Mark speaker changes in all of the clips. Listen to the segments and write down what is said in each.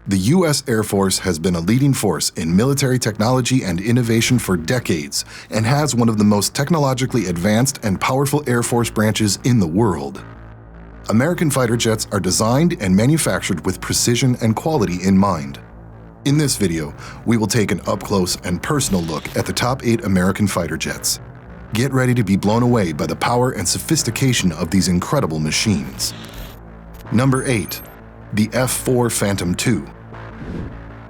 Speaker 1: The U.S. Air Force has been a leading force in military technology and innovation for decades and has one of the most technologically advanced and powerful Air Force branches in the world. American fighter jets are designed and manufactured with precision and quality in mind. In this video, we will take an up-close and personal look at the top 8 American fighter jets. Get ready to be blown away by the power and sophistication of these incredible machines. Number 8. The F-4 Phantom II.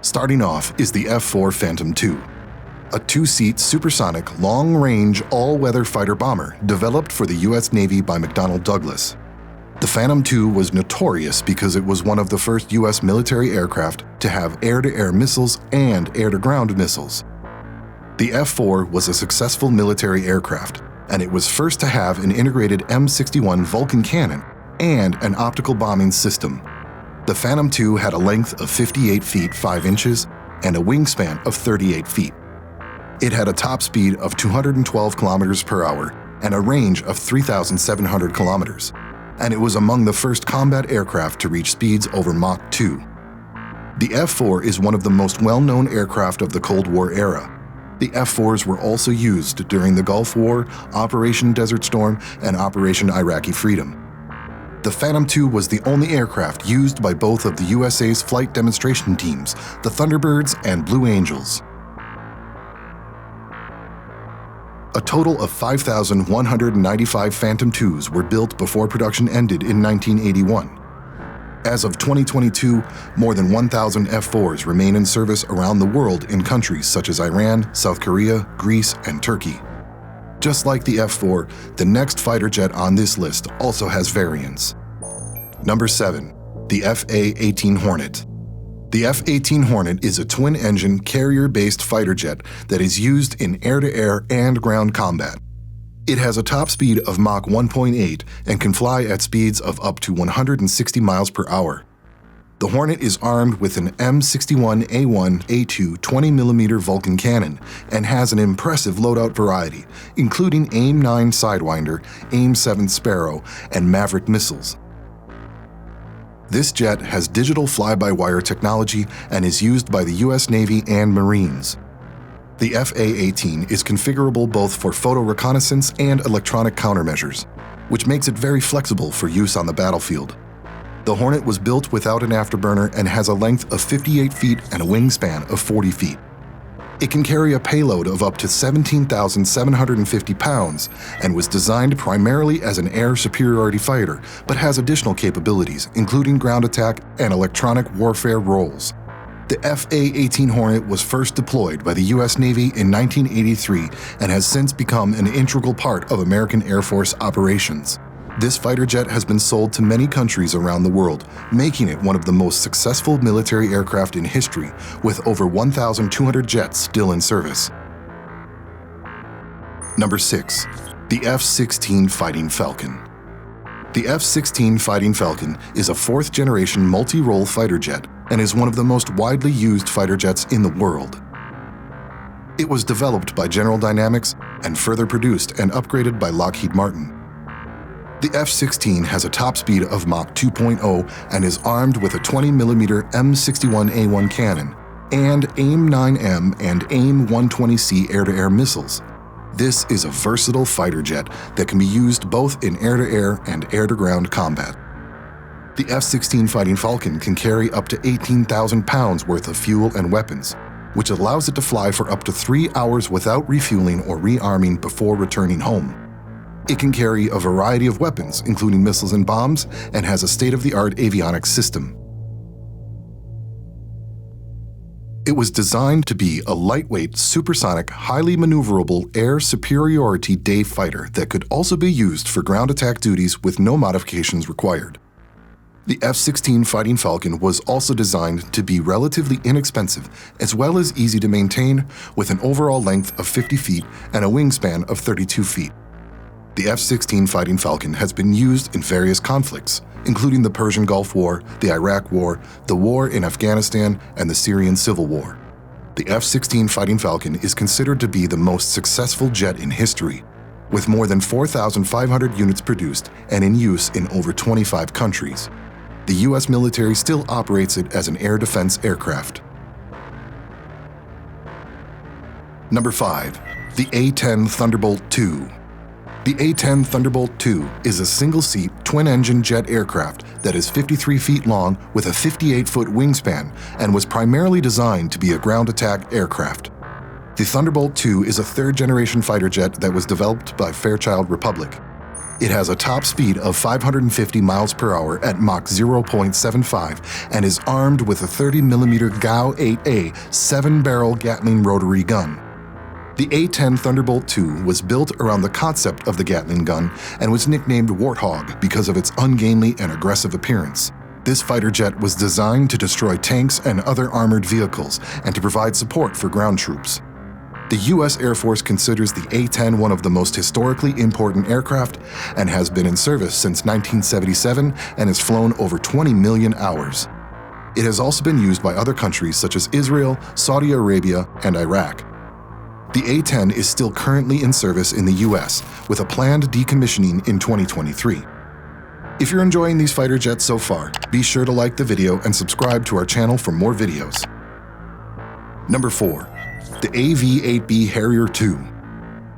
Speaker 1: Starting off is the F-4 Phantom II, a 2-seat supersonic, long-range, all-weather fighter bomber developed for the U.S. Navy by McDonnell Douglas. The Phantom II was notorious because it was one of the first U.S. military aircraft to have air-to-air missiles and air-to-ground missiles. The F-4 was a successful military aircraft, and it was first to have an integrated M61 Vulcan cannon and an optical bombing system. The Phantom II had a length of 58 feet 5 inches and a wingspan of 38 feet. It had a top speed of 212 kilometers per hour and a range of 3,700 kilometers, and it was among the first combat aircraft to reach speeds over Mach 2. The F-4 is one of the most well-known aircraft of the Cold War era. The F-4s were also used during the Gulf War, Operation Desert Storm, and Operation Iraqi Freedom. The Phantom II was the only aircraft used by both of the USA's flight demonstration teams, the Thunderbirds and Blue Angels. A total of 5,195 Phantom IIs were built before production ended in 1981. As of 2022, more than 1,000 F-4s remain in service around the world in countries such as Iran, South Korea, Greece, and Turkey. Just like the F-4, the next fighter jet on this list also has variants. Number 7. The F/A-18 Hornet. The F-18 Hornet is a twin-engine, carrier-based fighter jet that is used in air-to-air and ground combat. It has a top speed of Mach 1.8 and can fly at speeds of up to 160 miles per hour. The Hornet is armed with an M61A1A2 20mm Vulcan cannon and has an impressive loadout variety, including AIM-9 Sidewinder, AIM-7 Sparrow, and Maverick missiles. This jet has digital fly-by-wire technology and is used by the U.S. Navy and Marines. The F/A-18 is configurable both for photo reconnaissance and electronic countermeasures, which makes it very flexible for use on the battlefield. The Hornet was built without an afterburner and has a length of 58 feet and a wingspan of 40 feet. It can carry a payload of up to 17,750 pounds and was designed primarily as an air superiority fighter, but has additional capabilities, including ground attack and electronic warfare roles. The F/A-18 Hornet was first deployed by the U.S. Navy in 1983 and has since become an integral part of American Air Force operations. This fighter jet has been sold to many countries around the world, making it one of the most successful military aircraft in history, with over 1,200 jets still in service. Number 6. The F-16 Fighting Falcon. The F-16 Fighting Falcon is a 4th-generation multi-role fighter jet and is one of the most widely used fighter jets in the world. It was developed by General Dynamics and further produced and upgraded by Lockheed Martin. The F-16 has a top speed of Mach 2.0 and is armed with a 20mm M61A1 cannon and AIM-9M and AIM-120C air-to-air missiles. This is a versatile fighter jet that can be used both in air-to-air and air-to-ground combat. The F-16 Fighting Falcon can carry up to 18,000 pounds worth of fuel and weapons, which allows it to fly for up to 3 hours without refueling or rearming before returning home. It can carry a variety of weapons, including missiles and bombs, and has a state-of-the-art avionics system. It was designed to be a lightweight, supersonic, highly maneuverable air superiority day fighter that could also be used for ground attack duties with no modifications required. The F-16 Fighting Falcon was also designed to be relatively inexpensive as well as easy to maintain, with an overall length of 50 feet and a wingspan of 32 feet. The F-16 Fighting Falcon has been used in various conflicts, including the Persian Gulf War, the Iraq War, the war in Afghanistan, and the Syrian Civil War. The F-16 Fighting Falcon is considered to be the most successful jet in history, with more than 4,500 units produced and in use in over 25 countries. The U.S. military still operates it as an air defense aircraft. Number 5. The A-10 Thunderbolt II. The A-10 Thunderbolt II is a single-seat, twin-engine jet aircraft that is 53 feet long with a 58-foot wingspan and was primarily designed to be a ground attack aircraft. The Thunderbolt II is a third-generation fighter jet that was developed by Fairchild Republic. It has a top speed of 550 miles per hour at Mach 0.75 and is armed with a 30mm GAU-8A 7-barrel Gatling rotary gun. The A-10 Thunderbolt II was built around the concept of the Gatling gun and was nicknamed Warthog because of its ungainly and aggressive appearance. This fighter jet was designed to destroy tanks and other armored vehicles and to provide support for ground troops. The U.S. Air Force considers the A-10 one of the most historically important aircraft and has been in service since 1977 and has flown over 20 million hours. It has also been used by other countries such as Israel, Saudi Arabia, and Iraq. The A-10 is still currently in service in the U.S., with a planned decommissioning in 2023. If you're enjoying these fighter jets so far, be sure to like the video and subscribe to our channel for more videos. Number 4. The AV-8B Harrier II.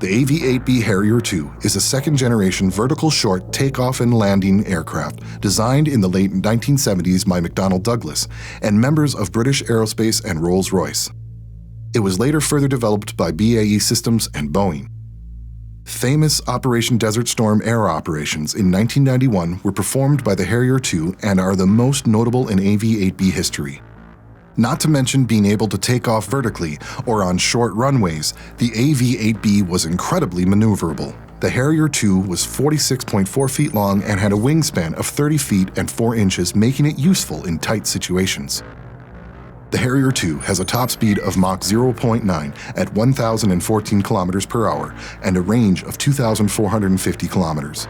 Speaker 1: The AV-8B Harrier II is a second-generation vertical short takeoff and landing aircraft designed in the late 1970s by McDonnell Douglas and members of British Aerospace and Rolls-Royce. It was later further developed by BAE Systems and Boeing. Famous Operation Desert Storm air operations in 1991 were performed by the Harrier II and are the most notable in AV-8B history. Not to mention being able to take off vertically or on short runways, the AV-8B was incredibly maneuverable. The Harrier II was 46.4 feet long and had a wingspan of 30 feet and 4 inches, making it useful in tight situations. The Harrier II has a top speed of Mach 0.9 at 1,014 kilometers per hour and a range of 2,450 kilometers.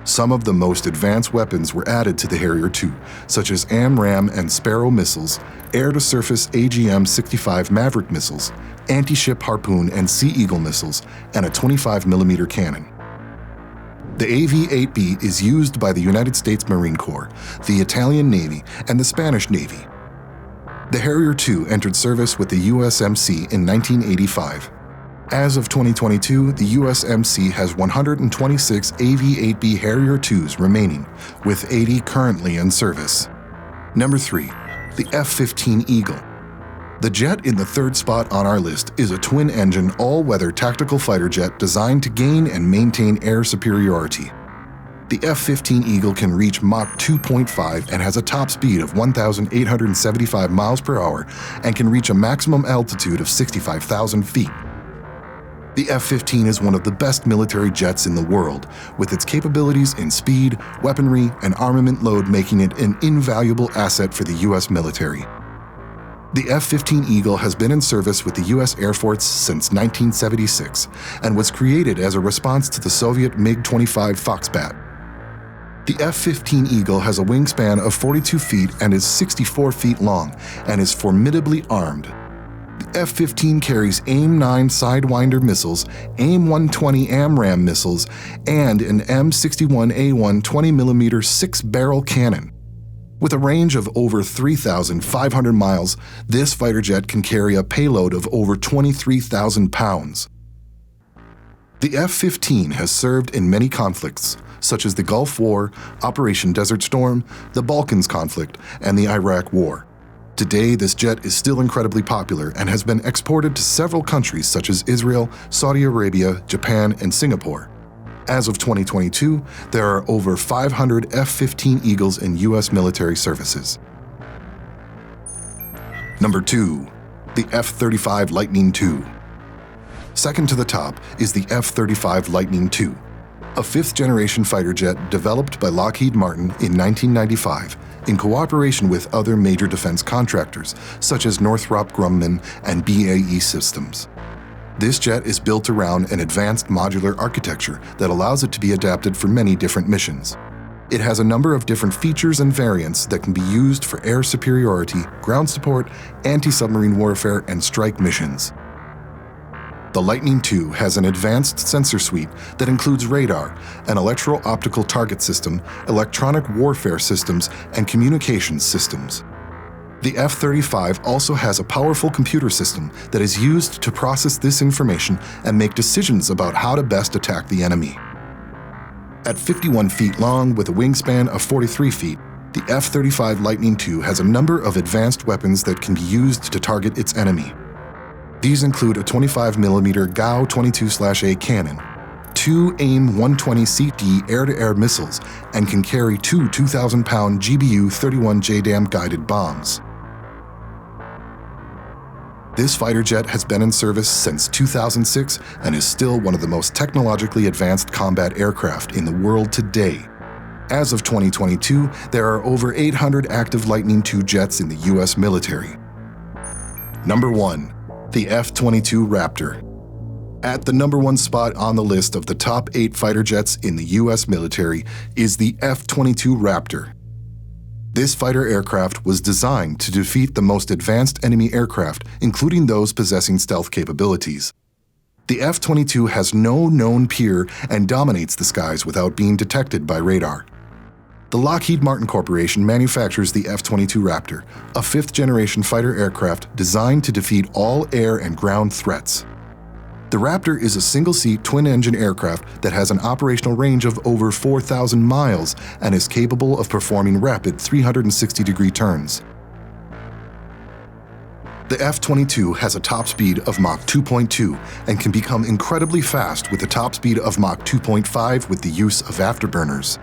Speaker 1: Some of the most advanced weapons were added to the Harrier II, such as AMRAAM and Sparrow missiles, air-to-surface AGM-65 Maverick missiles, anti-ship Harpoon and Sea Eagle missiles, and a 25mm cannon. The AV-8B is used by the United States Marine Corps, the Italian Navy, and the Spanish Navy. The Harrier II entered service with the USMC in 1985. As of 2022, the USMC has 126 AV-8B Harrier IIs remaining, with 80 currently in service. Number 3. The F-15 Eagle. The jet in the third spot on our list is a twin-engine, all-weather tactical fighter jet designed to gain and maintain air superiority. The F-15 Eagle can reach Mach 2.5 and has a top speed of 1,875 miles per hour and can reach a maximum altitude of 65,000 feet. The F-15 is one of the best military jets in the world, with its capabilities in speed, weaponry, and armament load making it an invaluable asset for the U.S. military. The F-15 Eagle has been in service with the U.S. Air Force since 1976 and was created as a response to the Soviet MiG-25 Foxbat. The F-15 Eagle has a wingspan of 42 feet and is 64 feet long and is formidably armed. The F-15 carries AIM-9 Sidewinder missiles, AIM-120 AMRAAM missiles, and an M61A1 20mm 6-barrel cannon. With a range of over 3,500 miles, this fighter jet can carry a payload of over 23,000 pounds. The F-15 has served in many conflicts, such as the Gulf War, Operation Desert Storm, the Balkans conflict, and the Iraq War. Today, this jet is still incredibly popular and has been exported to several countries such as Israel, Saudi Arabia, Japan, and Singapore. As of 2022, there are over 500 F-15 Eagles in U.S. military services. Number 2. The F-35 Lightning II. Second to the top is the F-35 Lightning II, a fifth-generation fighter jet developed by Lockheed Martin in 1995 in cooperation with other major defense contractors such as Northrop Grumman and BAE Systems. This jet is built around an advanced modular architecture that allows it to be adapted for many different missions. It has a number of different features and variants that can be used for air superiority, ground support, anti-submarine warfare, and strike missions. The Lightning II has an advanced sensor suite that includes radar, an electro-optical target system, electronic warfare systems, and communications systems. The F-35 also has a powerful computer system that is used to process this information and make decisions about how to best attack the enemy. At 51 feet long with a wingspan of 43 feet, the F-35 Lightning II has a number of advanced weapons that can be used to target its enemy. These include a 25mm GAU 22/A cannon, 2 AIM-120CT air-to-air missiles, and can carry 2 2,000-pound GBU-31 JDAM guided bombs. This fighter jet has been in service since 2006 and is still one of the most technologically advanced combat aircraft in the world today. As of 2022, there are over 800 active Lightning II jets in the US military. Number 1. The F-22 Raptor. At the number 1 spot on the list of the top 8 fighter jets in the US military is the F-22 Raptor. This fighter aircraft was designed to defeat the most advanced enemy aircraft, including those possessing stealth capabilities. The F-22 has no known peer and dominates the skies without being detected by radar. The Lockheed Martin Corporation manufactures the F-22 Raptor, a 5th-generation fighter aircraft designed to defeat all air and ground threats. The Raptor is a single-seat, twin-engine aircraft that has an operational range of over 4,000 miles and is capable of performing rapid 360-degree turns. The F-22 has a top speed of Mach 2.2 and can become incredibly fast with a top speed of Mach 2.5 with the use of afterburners.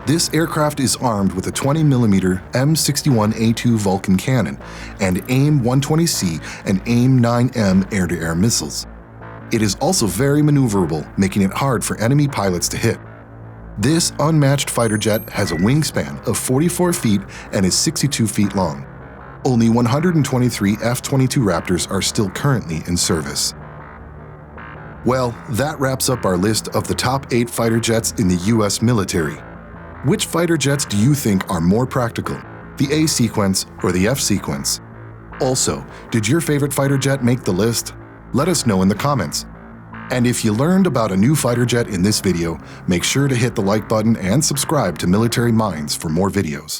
Speaker 1: This aircraft is armed with a 20mm M61A2 Vulcan cannon and AIM-120C and AIM-9M air-to-air missiles. It is also very maneuverable, making it hard for enemy pilots to hit. This unmatched fighter jet has a wingspan of 44 feet and is 62 feet long. Only 123 F-22 Raptors are still currently in service. Well, that wraps up our list of the top 8 fighter jets in the US military. Which fighter jets do you think are more practical, the A sequence or the F sequence? Also, did your favorite fighter jet make the list? Let us know in the comments. And if you learned about a new fighter jet in this video, make sure to hit the like button and subscribe to Military Minds for more videos.